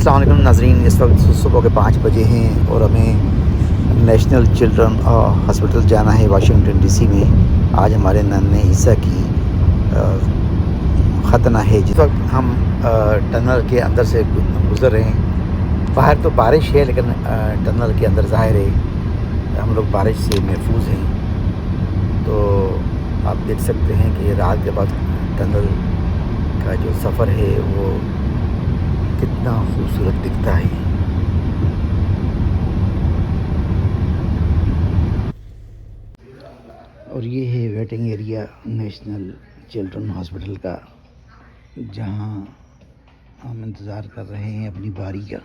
السلام علیکم ناظرین، اس وقت صبح کے 5 بجے ہیں اور ہمیں نیشنل چلڈرن ہاسپٹل جانا ہے واشنگٹن ڈی سی میں۔ آج ہمارے ننھے عیسیٰ کی ختنہ ہے۔ جس وقت ہم ٹنل کے اندر سے گزر رہے ہیں، باہر تو بارش ہے لیکن ٹنل کے اندر ظاہر ہے ہم لوگ بارش سے محفوظ ہیں۔ تو آپ دیکھ سکتے ہیں کہ رات کے بعد ٹنل کا جو سفر ہے وہ کتنا خوبصورت دکھتا ہے۔ اور یہ ہے waiting area national children hospital کا، جہاں ہم انتظار کر رہے ہیں اپنی باری کا۔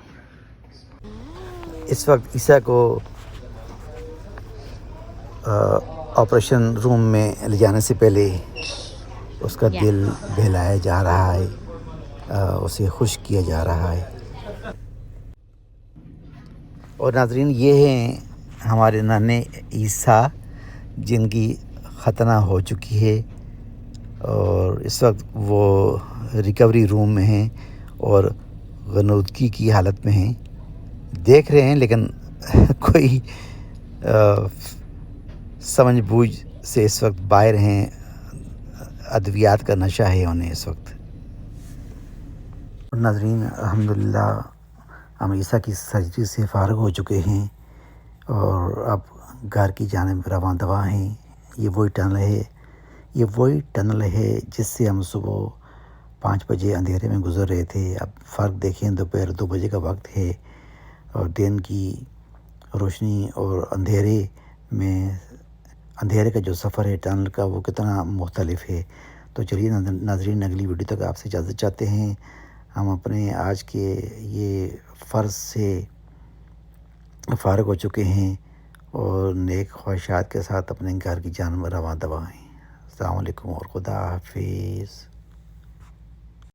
اس وقت عیسیٰ کو آپریشن روم میں لے جانے سے پہلے اس کا دل بہلایا جا رہا ہے، اسے خوش کیا جا رہا ہے۔ اور ناظرین، یہ ہیں ہمارے ننھے عیسیٰ جن کی ختنہ ہو چکی ہے، اور اس وقت وہ ریکوری روم میں ہیں اور غنودگی کی حالت میں ہیں۔ دیکھ رہے ہیں لیکن کوئی سمجھ بوجھ سے اس وقت باہر ہیں، ادویات کا نشہ ہے انہیں اس وقت۔ ناظرین، الحمدللہ ہم عیسیٰ کی سرجری سے فارغ ہو چکے ہیں اور اب گھر کی جانب رواں دواں ہیں۔ یہ وہی ٹنل ہے جس سے ہم صبح 5 بجے اندھیرے میں گزر رہے تھے۔ اب فرق دیکھیں، دوپہر 2 بجے کا وقت ہے اور دن کی روشنی اور اندھیرے کا جو سفر ہے ٹنل کا وہ کتنا مختلف ہے۔ تو چلیے ناظرین، اگلی ویڈیو تک آپ سے اجازت چاہتے ہیں۔ ہم اپنے آج کے یہ فرض سے فارغ ہو چکے ہیں اور نیک خواہشات کے ساتھ اپنے گھر کی جانب رواں دواں ہیں۔ السلام علیکم اور خدا حافظ۔